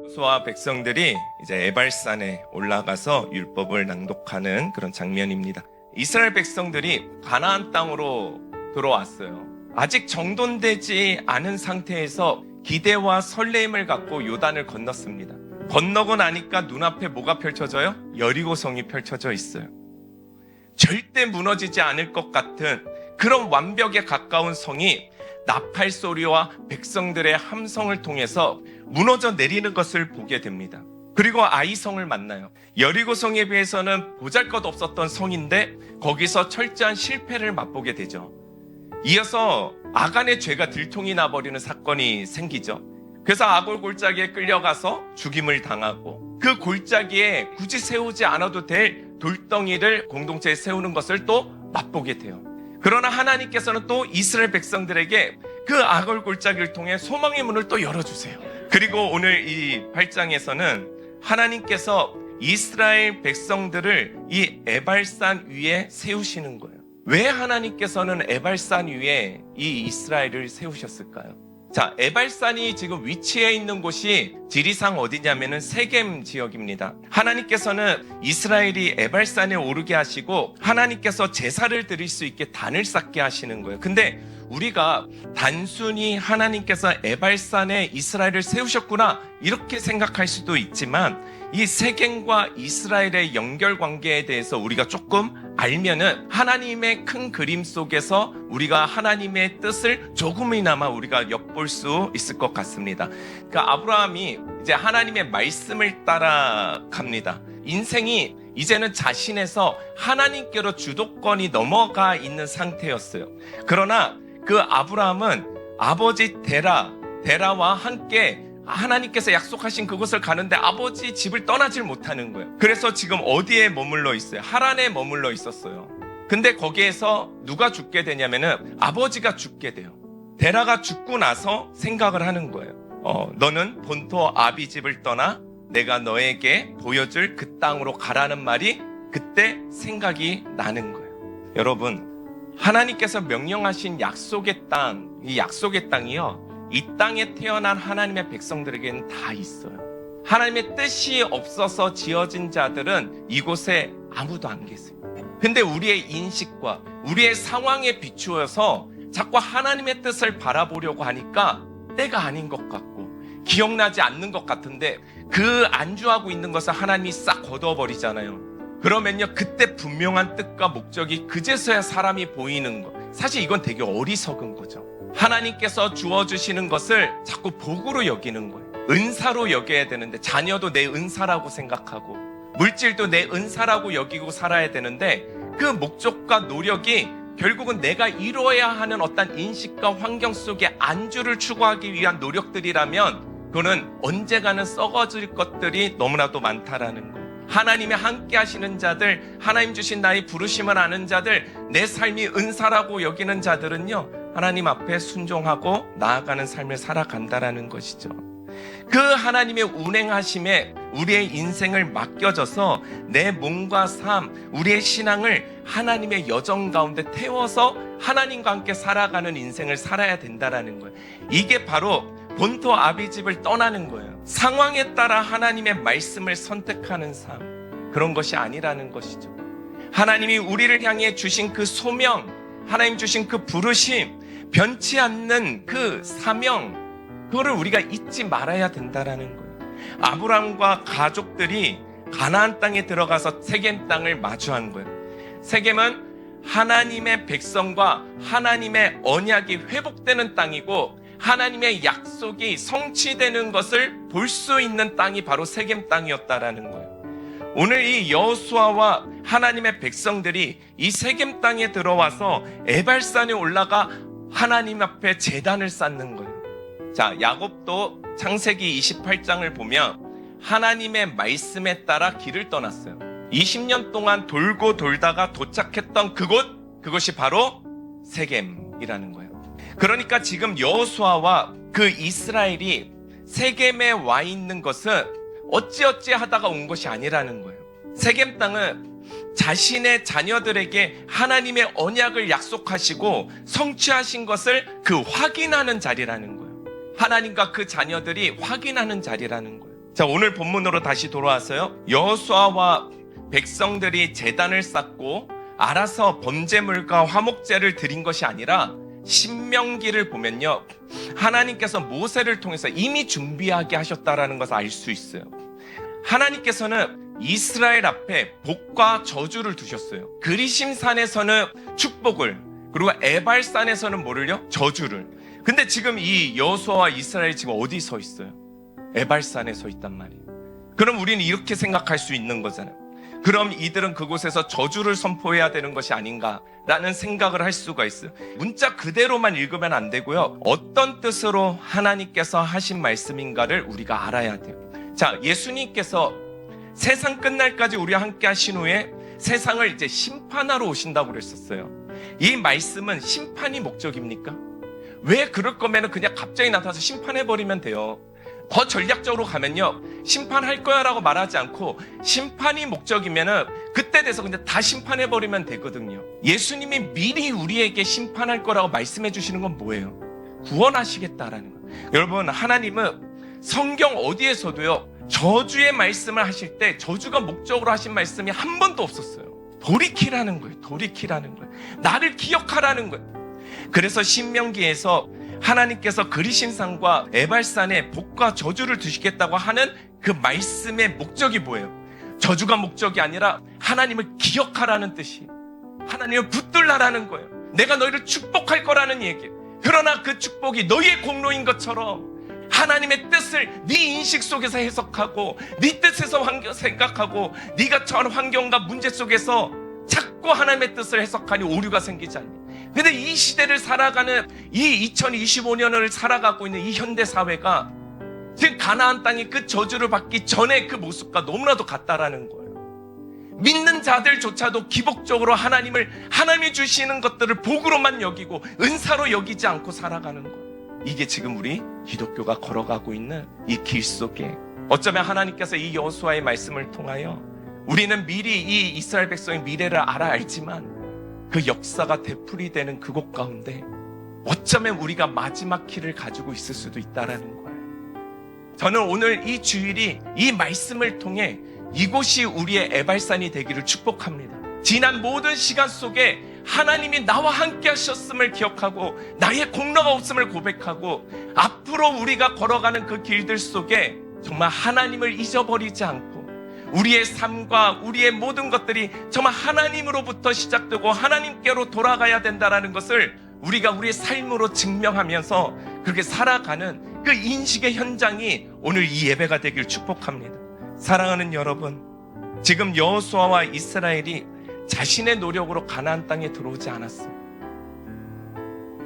여호수아와 백성들이 이제 에발산에 올라가서 율법을 낭독하는 그런 장면입니다. 이스라엘 백성들이 가나안 땅으로 들어왔어요. 아직 정돈되지 않은 상태에서 기대와 설레임을 갖고 요단을 건넜습니다. 건너고 나니까 눈앞에 뭐가 펼쳐져요? 여리고성이 펼쳐져 있어요. 절대 무너지지 않을 것 같은 그런 완벽에 가까운 성이 나팔 소리와 백성들의 함성을 통해서 무너져 내리는 것을 보게 됩니다. 그리고 아이성을 만나요. 여리고성에 비해서는 보잘것없었던 성인데 거기서 철저한 실패를 맛보게 되죠. 이어서 아간의 죄가 들통이 나버리는 사건이 생기죠. 그래서 아골 골짜기에 끌려가서 죽임을 당하고 그 골짜기에 굳이 세우지 않아도 될 돌덩이를 공동체에 세우는 것을 또 맛보게 돼요. 그러나 하나님께서는 또 이스라엘 백성들에게 그 아골 골짜기를 통해 소망의 문을 또 열어주세요. 그리고 오늘 이 8장에서는 하나님께서 이스라엘 백성들을 이 에발산 위에 세우시는 거예요. 왜 하나님께서는 에발산 위에 이 이스라엘을 세우셨을까요? 자, 에발산이 지금 위치해 있는 곳이 지리상 어디냐면은 세겜 지역입니다. 하나님께서는 이스라엘이 에발산에 오르게 하시고 하나님께서 제사를 드릴 수 있게 단을 쌓게 하시는 거예요. 근데 우리가 단순히 하나님께서 에발산에 이스라엘을 세우셨구나 이렇게 생각할 수도 있지만 이 세겜과 이스라엘의 연결 관계에 대해서 우리가 조금 알면은 하나님의 큰 그림 속에서 우리가 하나님의 뜻을 조금이나마 우리가 엿볼 수 있을 것 같습니다. 그러니까 아브라함이 이제 하나님의 말씀을 따라갑니다. 인생이 이제는 자신에서 하나님께로 주도권이 넘어가 있는 상태였어요. 그러나 그 아브라함은 아버지 데라와 함께 하나님께서 약속하신 그곳을 가는데 아버지 집을 떠나질 못하는 거예요. 그래서 지금 어디에 머물러 있어요? 하란에 머물러 있었어요. 근데 거기에서 누가 죽게 되냐면은 아버지가 죽게 돼요. 데라가 죽고 나서 생각을 하는 거예요. 너는 본토 아비 집을 떠나 내가 너에게 보여줄 그 땅으로 가라는 말이 그때 생각이 나는 거예요. 여러분, 하나님께서 명령하신 약속의 땅, 이 약속의 땅이요, 이 땅에 태어난 하나님의 백성들에게는 다 있어요. 하나님의 뜻이 없어서 지어진 자들은 이곳에 아무도 안 계세요. 근데 우리의 인식과 우리의 상황에 비추어서 자꾸 하나님의 뜻을 바라보려고 하니까 때가 아닌 것 같고 기억나지 않는 것 같은데 그 안주하고 있는 것을 하나님이 싹 걷어버리잖아요. 그러면요, 그때 분명한 뜻과 목적이 그제서야 사람이 보이는 거. 사실 이건 되게 어리석은 거죠. 하나님께서 주어주시는 것을 자꾸 복으로 여기는 거예요. 은사로 여겨야 되는데, 자녀도 내 은사라고 생각하고 물질도 내 은사라고 여기고 살아야 되는데 그 목적과 노력이 결국은 내가 이루어야 하는 어떤 인식과 환경 속에 안주를 추구하기 위한 노력들이라면 그거는 언젠가는 썩어질 것들이 너무나도 많다라는 거예요. 하나님이 함께 하시는 자들, 하나님 주신 나의 부르심을 아는 자들, 내 삶이 은사라고 여기는 자들은요, 하나님 앞에 순종하고 나아가는 삶을 살아간다라는 것이죠. 그 하나님의 운행하심에 우리의 인생을 맡겨져서 내 몸과 삶, 우리의 신앙을 하나님의 여정 가운데 태워서 하나님과 함께 살아가는 인생을 살아야 된다라는 거예요. 이게 바로 본토 아비집을 떠나는 거예요. 상황에 따라 하나님의 말씀을 선택하는 삶, 그런 것이 아니라는 것이죠. 하나님이 우리를 향해 주신 그 소명, 하나님 주신 그 부르심, 변치 않는 그 사명, 그거를 우리가 잊지 말아야 된다라는 거예요. 아브라함과 가족들이 가나안 땅에 들어가서 세겜 땅을 마주한 거예요. 세겜은 하나님의 백성과 하나님의 언약이 회복되는 땅이고 하나님의 약속이 성취되는 것을 볼 수 있는 땅이 바로 세겜 땅이었다라는 거예요. 오늘 이 여호수아와 하나님의 백성들이 이 세겜 땅에 들어와서 에발산에 올라가 하나님 앞에 제단을 쌓는 거예요. 자, 야곱도 창세기 28장을 보면 하나님의 말씀에 따라 길을 떠났어요. 20년 동안 돌고 돌다가 도착했던 그것이 바로 세겜이라는 거예요. 그러니까 지금 여호수아와 그 이스라엘이 세겜에 와 있는 것은 어찌어찌 하다가 온 것이 아니라는 거예요. 세겜 땅은 자신의 자녀들에게 하나님의 언약을 약속하시고 성취하신 것을 그 확인하는 자리라는 거예요. 하나님과 그 자녀들이 확인하는 자리라는 거예요. 자, 오늘 본문으로 다시 돌아와서요. 여호수아와 백성들이 제단을 쌓고 알아서 번제물과 화목제를 드린 것이 아니라 신명기를 보면요, 하나님께서 모세를 통해서 이미 준비하게 하셨다라는 것을 알 수 있어요. 하나님께서는 이스라엘 앞에 복과 저주를 두셨어요. 그리심산에서는 축복을, 그리고 에발산에서는 뭐를요? 저주를. 근데 지금 이 여호수아와 이스라엘이 지금 어디 서 있어요? 에발산에 서 있단 말이에요. 그럼 우리는 이렇게 생각할 수 있는 거잖아요. 그럼 이들은 그곳에서 저주를 선포해야 되는 것이 아닌가라는 생각을 할 수가 있어요. 문자 그대로만 읽으면 안 되고요. 어떤 뜻으로 하나님께서 하신 말씀인가를 우리가 알아야 돼요. 자, 예수님께서 세상 끝날까지 우리와 함께 하신 후에 세상을 이제 심판하러 오신다고 그랬었어요. 이 말씀은 심판이 목적입니까? 왜 그럴 거면 그냥 갑자기 나타나서 심판해버리면 돼요. 더 전략적으로 가면요, 심판할 거야 라고 말하지 않고 심판이 목적이면은 그때 돼서 그냥 다 심판해버리면 되거든요. 예수님이 미리 우리에게 심판할 거라고 말씀해 주시는 건 뭐예요? 구원하시겠다라는 거예요. 여러분, 하나님은 성경 어디에서도요, 저주의 말씀을 하실 때 저주가 목적으로 하신 말씀이 한 번도 없었어요. 돌이키라는 거예요. 돌이키라는 거예요. 나를 기억하라는 거예요. 그래서 신명기에서 하나님께서 그리심산과 에발산에 복과 저주를 두시겠다고 하는 그 말씀의 목적이 뭐예요? 저주가 목적이 아니라 하나님을 기억하라는 뜻이, 하나님을 붙들라라는 거예요. 내가 너희를 축복할 거라는 얘기예요. 그러나 그 축복이 너희의 공로인 것처럼 하나님의 뜻을 네 인식 속에서 해석하고 네 뜻에서 생각하고 네가 처한 환경과 문제 속에서 자꾸 하나님의 뜻을 해석하니 오류가 생기지 않니? 근데 이 시대를 살아가는, 이 2025년을 살아가고 있는 이 현대 사회가 지금 가나안 땅이 그 저주를 받기 전에 그 모습과 너무나도 같다라는 거예요. 믿는 자들조차도 기복적으로 하나님이 주시는 것들을 복으로만 여기고 은사로 여기지 않고 살아가는 거예요. 이게 지금 우리 기독교가 걸어가고 있는 이 길 속에, 어쩌면 하나님께서 이 여호수아의 말씀을 통하여 우리는 미리 이 이스라엘 백성의 미래를 알지만 그 역사가 되풀이되는 그곳 가운데 어쩌면 우리가 마지막 길을 가지고 있을 수도 있다라는 거예요. 저는 오늘 이 주일이 이 말씀을 통해 이곳이 우리의 에발산이 되기를 축복합니다. 지난 모든 시간 속에 하나님이 나와 함께 하셨음을 기억하고 나의 공로가 없음을 고백하고 앞으로 우리가 걸어가는 그 길들 속에 정말 하나님을 잊어버리지 않고 우리의 삶과 우리의 모든 것들이 정말 하나님으로부터 시작되고 하나님께로 돌아가야 된다는 것을 우리가 우리의 삶으로 증명하면서 그렇게 살아가는 그 인식의 현장이 오늘 이 예배가 되길 축복합니다. 사랑하는 여러분, 지금 여호수아와 이스라엘이 자신의 노력으로 가나안 땅에 들어오지 않았어요.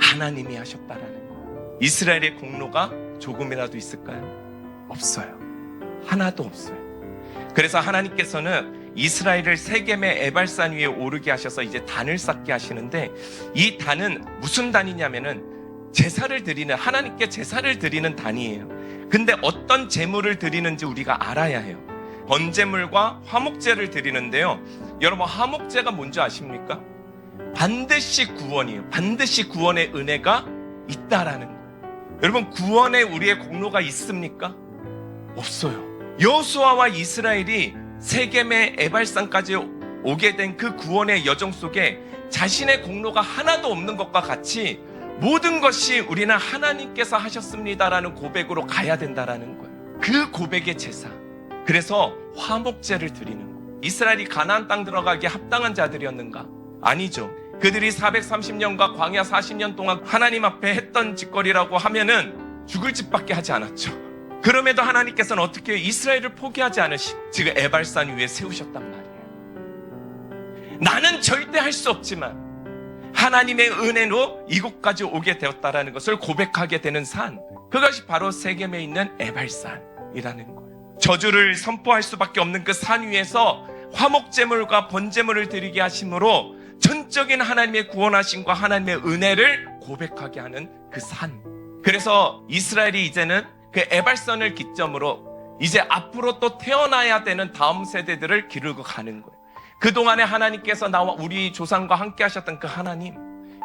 하나님이 하셨다라는 거예요. 이스라엘의 공로가 조금이라도 있을까요? 없어요. 하나도 없어요. 그래서 하나님께서는 이스라엘을 세겜의 에발산 위에 오르게 하셔서 이제 단을 쌓게 하시는데, 이 단은 무슨 단이냐면은 제사를 드리는, 하나님께 제사를 드리는 단이에요. 근데 어떤 제물을 드리는지 우리가 알아야 해요. 번제물과 화목제를 드리는데요, 여러분, 화목제가 뭔지 아십니까? 반드시 구원이에요. 반드시 구원의 은혜가 있다라는 거예요. 여러분, 구원에 우리의 공로가 있습니까? 없어요. 여호수아와 이스라엘이 세겜의 에발산까지 오게 된 그 구원의 여정 속에 자신의 공로가 하나도 없는 것과 같이 모든 것이 우리는 하나님께서 하셨습니다라는 고백으로 가야 된다라는 거예요. 그 고백의 제사. 그래서 화목제를 드리는 거예요. 이스라엘이 가나안 땅 들어가기에 합당한 자들이었는가? 아니죠. 그들이 430년과 광야 40년 동안 하나님 앞에 했던 짓거리라고 하면은 죽을 짓밖에 하지 않았죠. 그럼에도 하나님께서는 어떻게 이스라엘을 포기하지 않으시고 지금 에발산 위에 세우셨단 말이에요. 나는 절대 할 수 없지만 하나님의 은혜로 이곳까지 오게 되었다라는 것을 고백하게 되는 산, 그것이 바로 세겜에 있는 에발산이라는 거예요. 저주를 선포할 수밖에 없는 그 산 위에서 화목제물과 번제물을 드리게 하심으로 전적인 하나님의 구원하심과 하나님의 은혜를 고백하게 하는 그 산. 그래서 이스라엘이 이제는 그 에발산을 기점으로 이제 앞으로 또 태어나야 되는 다음 세대들을 기르고 가는 거예요. 그동안에 하나님께서 나와 우리 조상과 함께 하셨던 그 하나님,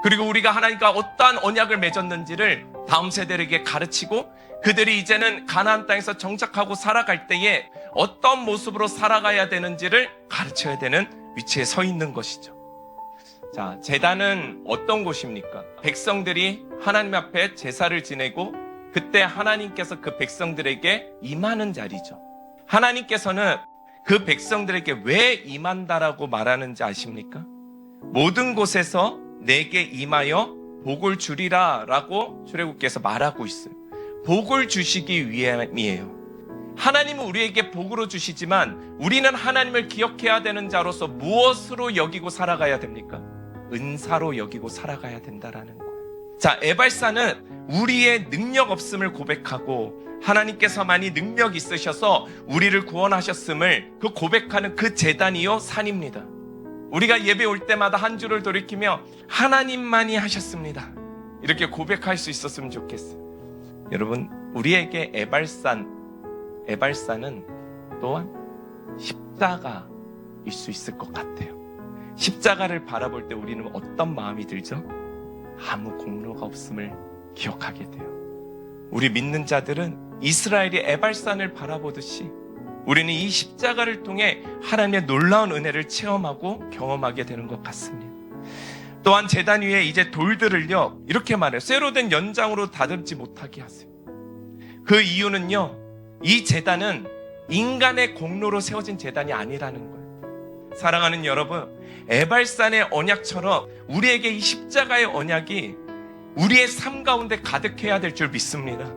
그리고 우리가 하나님과 어떠한 언약을 맺었는지를 다음 세대에게 가르치고 그들이 이제는 가나안 땅에서 정착하고 살아갈 때에 어떤 모습으로 살아가야 되는지를 가르쳐야 되는 위치에 서 있는 것이죠. 자, 제단은 어떤 곳입니까? 백성들이 하나님 앞에 제사를 지내고 그때 하나님께서 그 백성들에게 임하는 자리죠. 하나님께서는 그 백성들에게 왜 임한다라고 말하는지 아십니까? 모든 곳에서 내게 임하여 복을 주리라 라고 출애굽기에서 말하고 있어요. 복을 주시기 위함이에요. 하나님은 우리에게 복으로 주시지만 우리는 하나님을 기억해야 되는 자로서 무엇으로 여기고 살아가야 됩니까? 은사로 여기고 살아가야 된다라는 거예요. 자, 에발사는 우리의 능력 없음을 고백하고 하나님께서만이 능력 있으셔서 우리를 구원하셨음을 그 고백하는 그 제단이요 산입니다. 우리가 예배 올 때마다 한 줄을 돌이키며 하나님만이 하셨습니다. 이렇게 고백할 수 있었으면 좋겠어요. 여러분, 우리에게 에발산은 또한 십자가일 수 있을 것 같아요. 십자가를 바라볼 때 우리는 어떤 마음이 들죠? 아무 공로가 없음을 기억하게 돼요. 우리 믿는 자들은 이스라엘이 에발산을 바라보듯이 우리는 이 십자가를 통해 하나님의 놀라운 은혜를 체험하고 경험하게 되는 것 같습니다. 또한 제단 위에 이제 돌들을요 이렇게 말해요. 쇠로 된 연장으로 다듬지 못하게 하세요. 그 이유는요, 이 제단은 인간의 공로로 세워진 제단이 아니라는 거예요. 사랑하는 여러분, 에발산의 언약처럼 우리에게 이 십자가의 언약이 우리의 삶 가운데 가득해야 될 줄 믿습니다.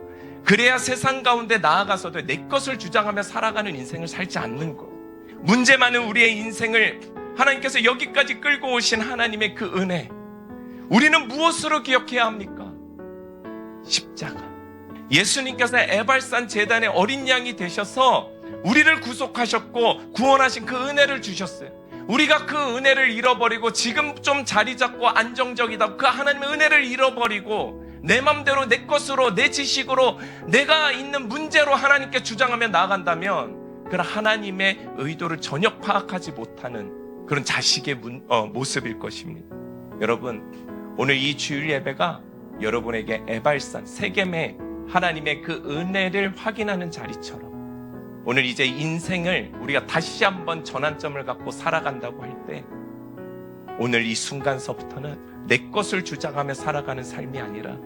그래야 세상 가운데 나아가서도 내 것을 주장하며 살아가는 인생을 살지 않는 것. 문제 많은 우리의 인생을 하나님께서 여기까지 끌고 오신 하나님의 그 은혜, 우리는 무엇으로 기억해야 합니까? 십자가. 예수님께서 에발산 제단의 어린 양이 되셔서 우리를 구속하셨고 구원하신 그 은혜를 주셨어요. 우리가 그 은혜를 잃어버리고 지금 좀 자리 잡고 안정적이다, 그 하나님의 은혜를 잃어버리고 내 맘대로 내 것으로 내 지식으로 내가 있는 문제로 하나님께 주장하며 나아간다면 그런 하나님의 의도를 전혀 파악하지 못하는 그런 자식의 모습일 것입니다. 여러분, 오늘 이 주일 예배가 여러분에게 에발산, 세겜의 하나님의 그 은혜를 확인하는 자리처럼 오늘 이제 인생을 우리가 다시 한번 전환점을 갖고 살아간다고 할 때 오늘 이 순간서부터는 내 것을 주장하며 살아가는 삶이 아니라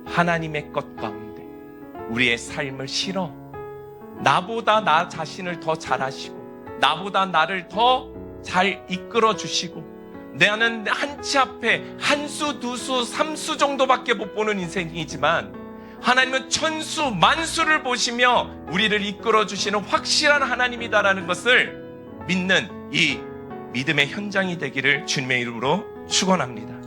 하나님의 것 가운데 우리의 삶을 실어 나보다 나 자신을 더 잘 아시고 나보다 나를 더 잘 이끌어 주시고 나는 한치 앞에 한 수, 두 수, 3수 정도밖에 못 보는 인생이지만 하나님은 천수, 만수를 보시며 우리를 이끌어 주시는 확실한 하나님이다라는 것을 믿는 이 믿음의 현장이 되기를 주님의 이름으로 축원합니다.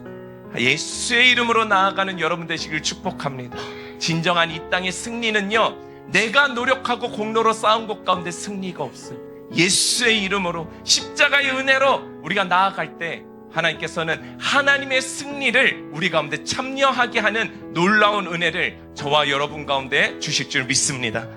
예수의 이름으로 나아가는 여러분 되시길 축복합니다. 진정한 이 땅의 승리는요, 내가 노력하고 공로로 쌓은 것 가운데 승리가 없어요. 예수의 이름으로 십자가의 은혜로 우리가 나아갈 때 하나님께서는 하나님의 승리를 우리 가운데 참여하게 하는 놀라운 은혜를 저와 여러분 가운데 주실 줄 믿습니다.